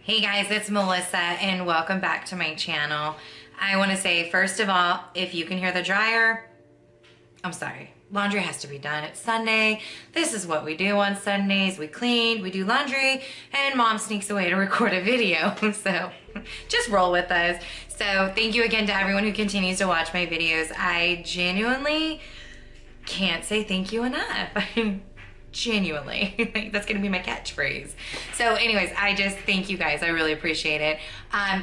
Hey guys, it's Melissa and welcome back to my channel. I want to say, first of all, if you can hear the dryer, I'm sorry. Laundry has to be done. It's Sunday. This is what we do on Sundays. We clean, we do laundry, and mom sneaks away to record a video. So just roll with us. So thank you again to everyone who continues to watch my videos. I genuinely can't say thank you enough. Genuinely. That's gonna be my catchphrase. So anyways, I just thank you guys. I really appreciate it.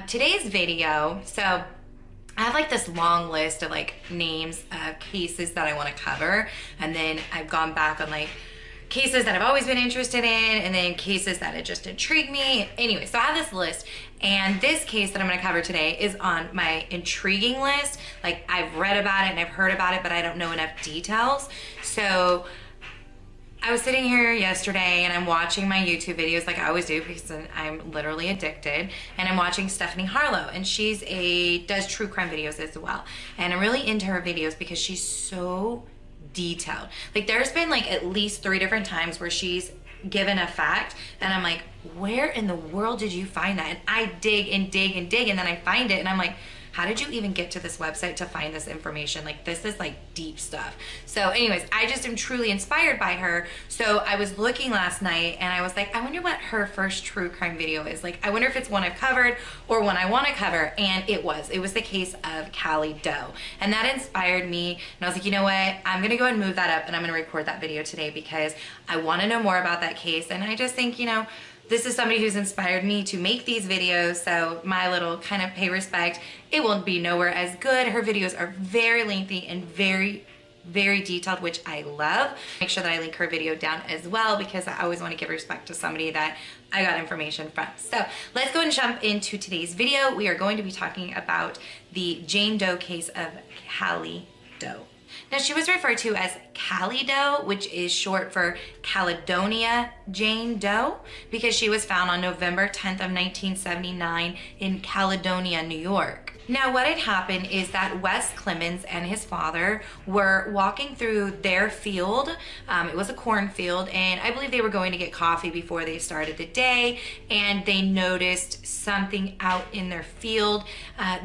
Today's video, so I have like this long list of like names of cases that I want to cover, and then I've gone back on like cases that I've always been interested in, and then cases that had just intrigued me. Anyway, so I have this list, and this case that I'm going to cover today is on my intriguing list. Like, I've read about it and I've heard about it, but I don't know enough details. So I was sitting here yesterday and I'm watching my YouTube videos like I always do because I'm literally addicted, and I'm watching Stephanie Harlow, and does true crime videos as well. And I'm really into her videos because she's so detailed. Like, there's been like at least 3 different times where she's given a fact and I'm like, where in the world did you find that? And I dig and dig and dig, and then I find it and I'm like, how did you even get to this website to find this information? Like, this is like deep stuff. So anyways, I just am truly inspired by her. So I was looking last night and I was like, I wonder what her first true crime video is. Like, I wonder if it's one I've covered or one I want to cover. And it was the case of Calie Doe. And that inspired me. And I was like, you know what? I'm going to go and move that up and I'm going to record that video today because I want to know more about that case. And I just think, you know, this is somebody who's inspired me to make these videos, so my little kind of pay respect. It will be nowhere as good. Her videos are very lengthy and very, very detailed, which I love. Make sure that I link her video down as well because I always want to give respect to somebody that I got information from. So let's go and jump into today's video. We are going to be talking about the Jane Doe case of Calie Doe. Now, she was referred to as Calie Doe, which is short for Caledonia Jane Doe, because she was found on November 10th of 1979 in Caledonia, New York. Now, what had happened is that Wes Clemens and his father were walking through their field. It was a cornfield, and I believe they were going to get coffee before they started the day, and they noticed something out in their field.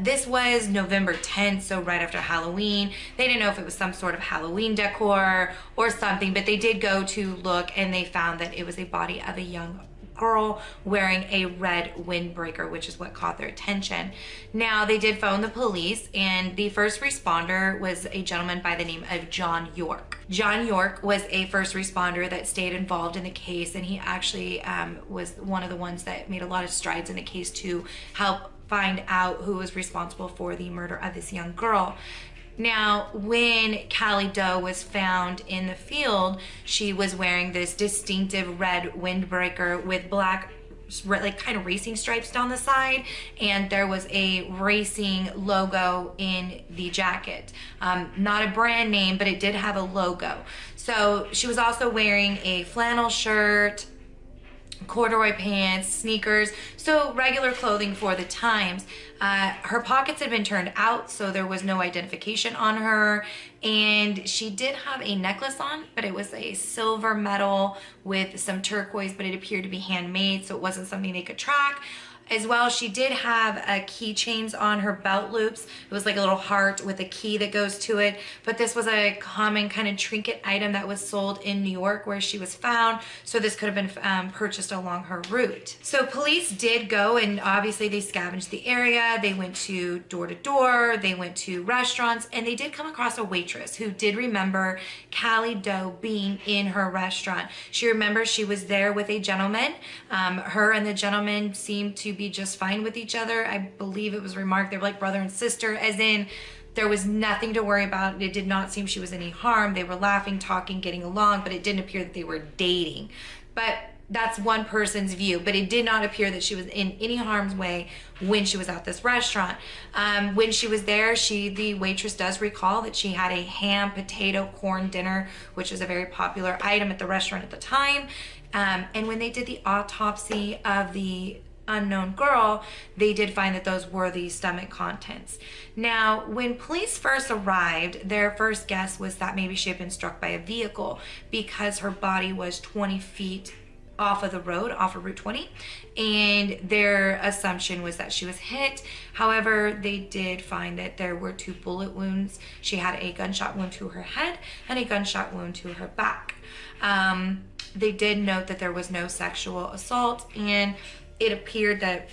This was November 10th, so right after Halloween. They didn't know if it was some sort of Halloween decor or something, but they did go to look, and they found that it was a body of a young girl wearing a red windbreaker, which is what caught their attention. Now, they did phone the police, and the first responder was a gentleman by the name of John York. John York was a first responder that stayed involved in the case, and he actually was one of the ones that made a lot of strides in the case to help find out who was responsible for the murder of this young girl. Now, when Calie Doe was found in the field, she was wearing this distinctive red windbreaker with black, like kind of racing stripes down the side, and there was a racing logo in the jacket. Not a brand name, but it did have a logo. So she was also wearing a flannel shirt, corduroy pants, sneakers, so regular clothing for the times. Her pockets had been turned out, so there was no identification on her, and she did have a necklace on, but it was a silver metal with some turquoise, but it appeared to be handmade, so it wasn't something they could track. As well, she did have keychains on her belt loops. It was like a little heart with a key that goes to it. But this was a common kind of trinket item that was sold in New York where she was found. So this could have been purchased along her route. So police did go, and obviously they scavenged the area. They went to door, they went to restaurants, and they did come across a waitress who did remember Calie Doe being in her restaurant. She remembers she was there with a gentleman. Her and the gentleman seemed to be just fine with each other. I believe it was remarked they were like brother and sister, as in there was nothing to worry about. It did not seem she was any harm. They were laughing, talking, getting along, but it didn't appear that they were dating. But that's one person's view, but it did not appear that she was in any harm's way when she was at this restaurant. When she was there, the waitress does recall that she had a ham, potato, corn dinner, which was a very popular item at the restaurant at the time. And when they did the autopsy of the unknown girl, they did find that those were the stomach contents. Now, when police first arrived, their first guess was that maybe she had been struck by a vehicle because her body was 20 feet off of the road, off of Route 20, and their assumption was that she was hit. However, they did find that there were 2 bullet wounds. She had a gunshot wound to her head and a gunshot wound to her back. They did note that there was no sexual assault, and it appeared that,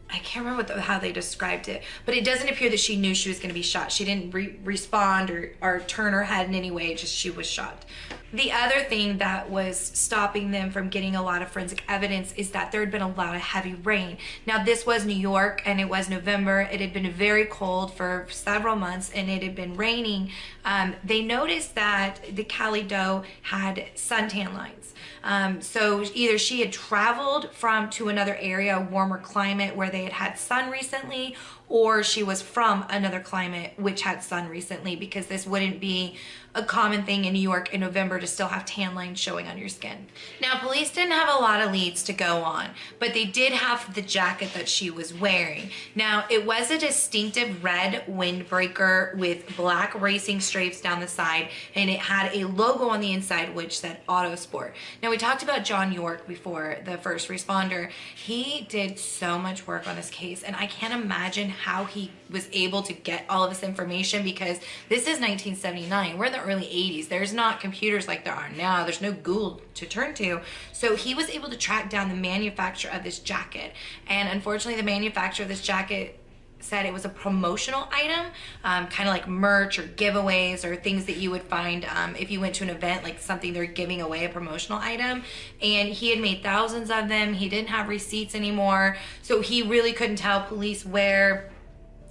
I can't remember how they described it, but it doesn't appear that she knew she was going to be shot. She didn't respond or turn her head in any way, just she was shot. The other thing that was stopping them from getting a lot of forensic evidence is that there had been a lot of heavy rain. Now, this was New York, and it was November. It had been very cold for several months, and it had been raining. They noticed that the Calie Doe had suntan lines. So either she had traveled to another area, a warmer climate where they had had sun recently, or she was from another climate which had sun recently, because this wouldn't be a common thing in New York in November to still have tan lines showing on your skin. Now, police didn't have a lot of leads to go on, but they did have the jacket that she was wearing. Now, it was a distinctive red windbreaker with black racing stripes down the side, and it had a logo on the inside which said Autosport. Now, we talked about John York before, the first responder. He did so much work on this case, and I can't imagine how he was able to get all of this information, because this is 1979. We're in the early 80s. There's not computers like there are now. There's no Google to turn to. So he was able to track down the manufacturer of this jacket. And unfortunately, the manufacturer of this jacket said it was a promotional item, kind of like merch or giveaways or things that you would find if you went to an event, like something they're giving away, a promotional item. And he had made thousands of them. He didn't have receipts anymore. So he really couldn't tell police where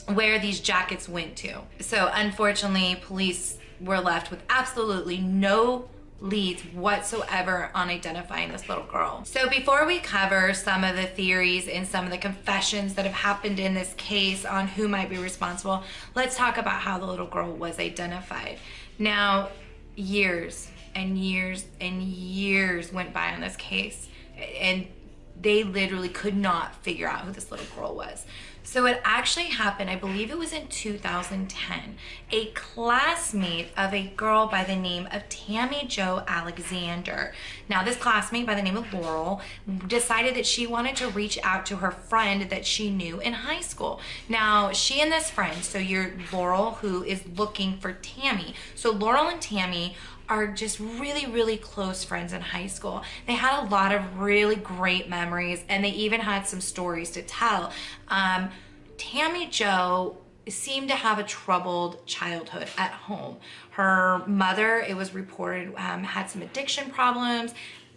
these jackets went to. So unfortunately, police were left with absolutely no leads whatsoever on identifying this little girl. So before we cover some of the theories and some of the confessions that have happened in this case on who might be responsible, let's talk about how the little girl was identified. Now, years and years and years went by on this case, and they literally could not figure out who this little girl was. So it actually happened, I believe it was in 2010. A classmate of a girl by the name of Tammy Jo Alexander. Now, this classmate by the name of Laurel decided that she wanted to reach out to her friend that she knew in high school. Now, she and this friend, so you're Laurel, who is looking for Tammy. So Laurel and Tammy are just really, really close friends in high school. They had a lot of really great memories, and they even had some stories to tell. Tammy Jo seemed to have a troubled childhood at home. Her mother, it was reported, had some addiction problems.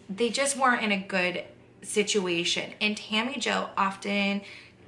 They just weren't in a good situation. And Tammy Jo often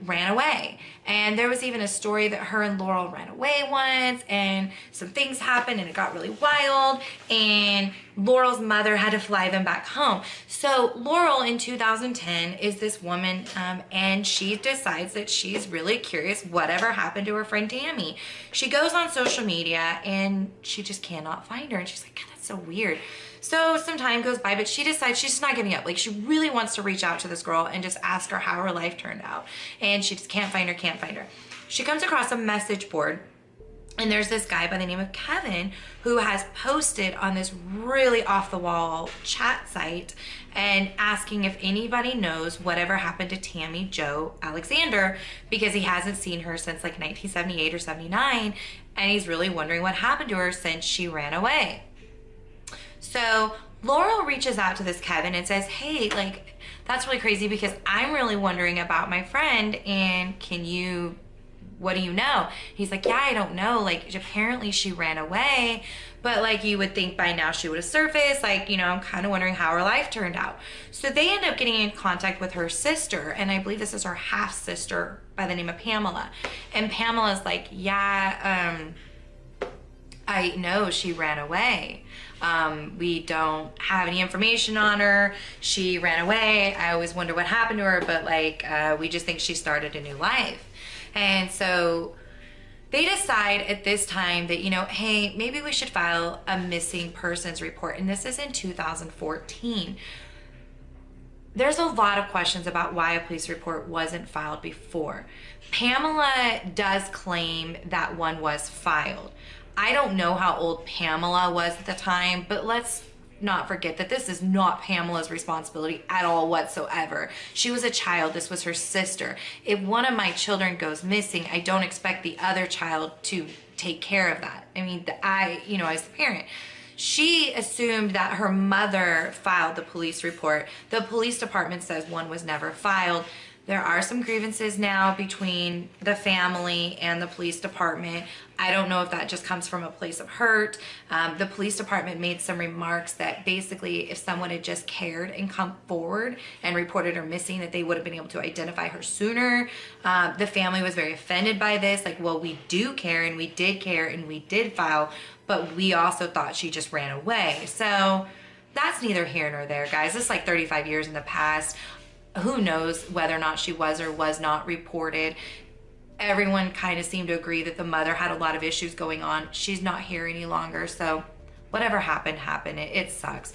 ran away. And there was even a story that her and Laurel ran away once, and some things happened and it got really wild, and Laurel's mother had to fly them back home. So Laurel in 2010 is this woman, and she decides that she's really curious whatever happened to her friend Tammy. She goes on social media and she just cannot find her, and she's like, God, that's so weird. So some time goes by, but she decides she's just not giving up. Like, she really wants to reach out to this girl and just ask her how her life turned out. And she just can't find her, can't find her. She comes across a message board, and there's this guy by the name of Kevin who has posted on this really off-the-wall chat site and asking if anybody knows whatever happened to Tammy Jo Alexander, because he hasn't seen her since like 1978 or 79, and he's really wondering what happened to her since she ran away. So Laurel reaches out to this Kevin and says, hey, like, that's really crazy because I'm really wondering about my friend, and what do you know? He's like, yeah, I don't know. Like, apparently she ran away, but like, you would think by now she would have surfaced. Like, you know, I'm kind of wondering how her life turned out. So they end up getting in contact with her sister, and I believe this is her half sister by the name of Pamela. And Pamela's like, yeah, I know she ran away. We don't have any information on her. She ran away. I always wonder what happened to her, but like, we just think she started a new life. And so they decide at this time that, you know, hey, maybe we should file a missing persons report. And this is in 2014. There's a lot of questions about why a police report wasn't filed before. Pamela does claim that one was filed. I don't know how old Pamela was at the time, but let's not forget that this is not Pamela's responsibility at all whatsoever. She was a child. This was her sister. If one of my children goes missing, I don't expect the other child to take care of that. I mean, as the parent, she assumed that her mother filed the police report. The police department says one was never filed. There are some grievances now between the family and the police department. I don't know if that just comes from a place of hurt. The police department made some remarks that basically if someone had just cared and come forward and reported her missing, that they would have been able to identify her sooner. The family was very offended by this. Like, well, we do care and we did file, but we also thought she just ran away. So that's neither here nor there, guys. It's like 35 years in the past. Who knows whether or not she was or was not reported. Everyone kind of seemed to agree that the mother had a lot of issues going on. She's not here any longer, so whatever happened. It sucks.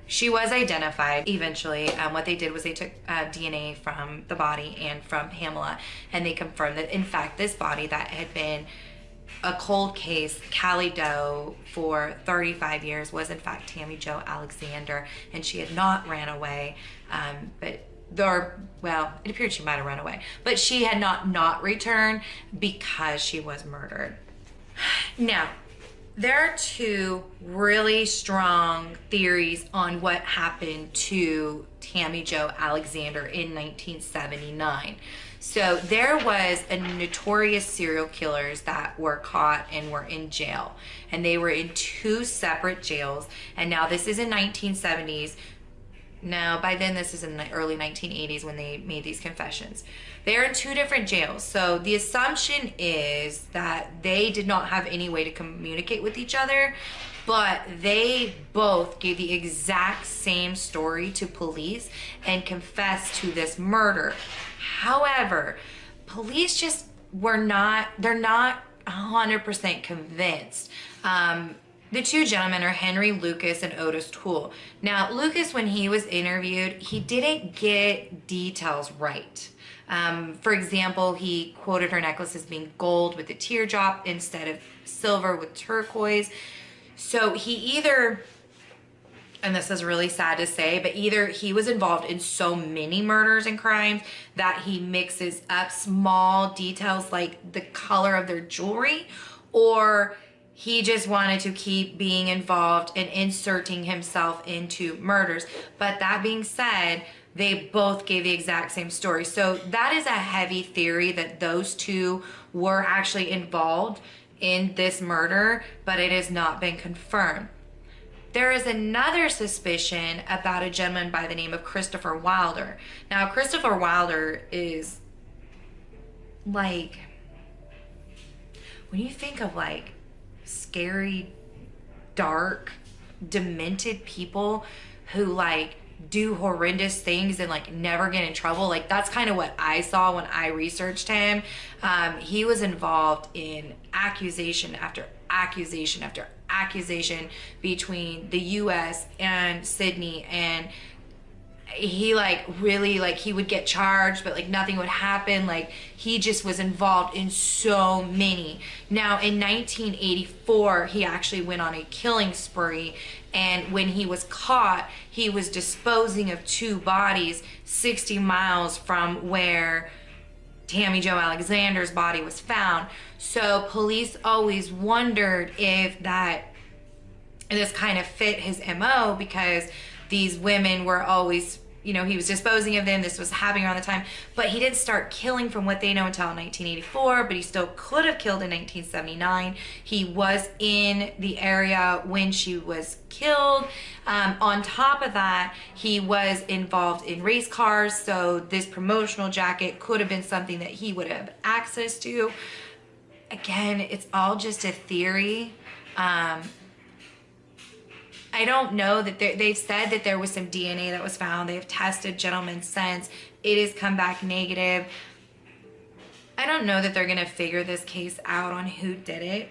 She was identified eventually. What they did was they took DNA from the body and from Pamela, and they confirmed that, in fact, this body that had been a cold case, Calie Doe, for 35 years was, in fact, Tammy Jo Alexander, and she had not ran away, it appeared she might have run away, but she had not returned because she was murdered. Now, there are two really strong theories on what happened to Tammy Jo Alexander in 1979. So there was a notorious serial killers that were caught and were in jail, and they were in two separate jails. And now this is in 1970s. No, by then this is in the early 1980s when they made these confessions. They're in two different jails. So the assumption is that they did not have any way to communicate with each other, but they both gave the exact same story to police and confessed to this murder. However, police just they're not 100% convinced. The two gentlemen are Henry Lucas and Ottis Toole. Now, Lucas, when he was interviewed, he didn't get details right. For example, he quoted her necklace as being gold with a teardrop instead of silver with turquoise. So he either, and this is really sad to say, but either he was involved in so many murders and crimes that he mixes up small details like the color of their jewelry, or he just wanted to keep being involved and inserting himself into murders. But that being said, they both gave the exact same story. So that is a heavy theory that those two were actually involved in this murder, but it has not been confirmed. There is another suspicion about a gentleman by the name of Christopher Wilder. Now, Christopher Wilder is like, when you think of like scary, dark, demented people who like do horrendous things and like never get in trouble, like that's kind of what I saw when I researched him. He was involved in accusation after accusation after accusation between the US and Sydney, and he like really like he would get charged but like nothing would happen. Like he just was involved in so many. Now in 1984 he actually went on a killing spree, and when he was caught he was disposing of two bodies 60 miles from where Tammy Jo Alexander's body was found. So police always wondered if this kind of fit his MO, because these women were always, he was disposing of them. This was happening around the time, but he didn't start killing from what they know until 1984, but he still could have killed in 1979. He was in the area when she was killed. On top of that, he was involved in race cars, so this promotional jacket could have been something that he would have access to. Again, it's all just a theory. I don't know that they've said that there was some DNA that was found. They've tested gentlemen since. It has come back negative. I don't know that they're going to figure this case out on who did it.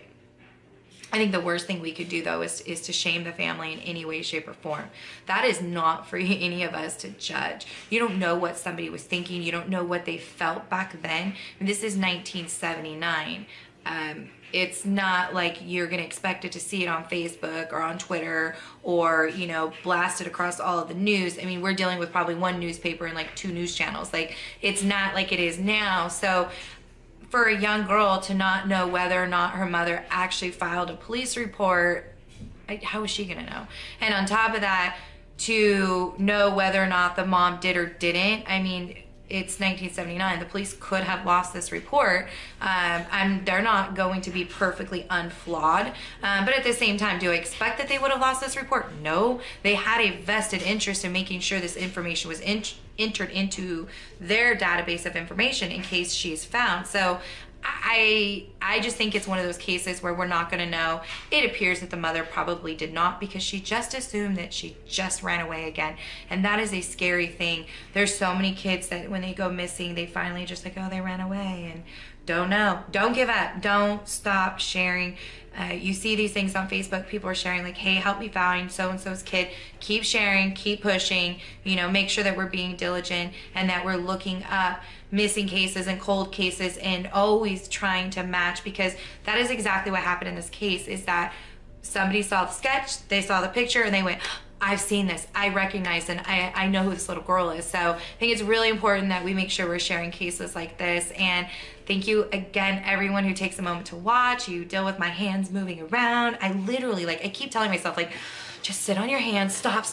I think the worst thing we could do, though, is to shame the family in any way, shape, or form. That is not for any of us to judge. You don't know what somebody was thinking. You don't know what they felt back then. And this is 1979. It's not like you're going to expect it to see it on Facebook or on Twitter or, you know, blasted across all of the news. I mean, we're dealing with probably one newspaper and like 2 news channels. Like, it's not like it is now. So for a young girl to not know whether or not her mother actually filed a police report, how is she going to know? And on top of that, to know whether or not the mom did or didn't, I mean, it's 1979. The police could have lost this report. They're not going to be perfectly unflawed. But at the same time, do I expect that they would have lost this report? No. They had a vested interest in making sure this information was entered into their database of information in case she's found. So I just think it's one of those cases where we're not going to know. It appears that the mother probably did not, because she just assumed that she just ran away again. And that is a scary thing. There's so many kids that when they go missing, they finally just like, oh, they ran away, and don't know. Don't give up. Don't stop sharing. You see these things on Facebook. People are sharing like, hey, help me find so-and-so's kid. Keep sharing, keep pushing, you know, make sure that we're being diligent and that we're looking up missing cases and cold cases and always trying to match, because that is exactly what happened in this case, is that somebody saw the sketch, they saw the picture, and they went, I've seen this, I recognize, and I know who this little girl is. So I think it's really important that we make sure we're sharing cases like this. And thank you again, everyone who takes a moment to watch. You deal with my hands moving around. I literally, like, I keep telling myself, like, just sit on your hands, stop,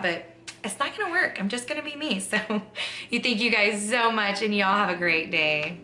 but it's not gonna work. I'm just gonna be me. So thank you guys so much, and y'all have a great day.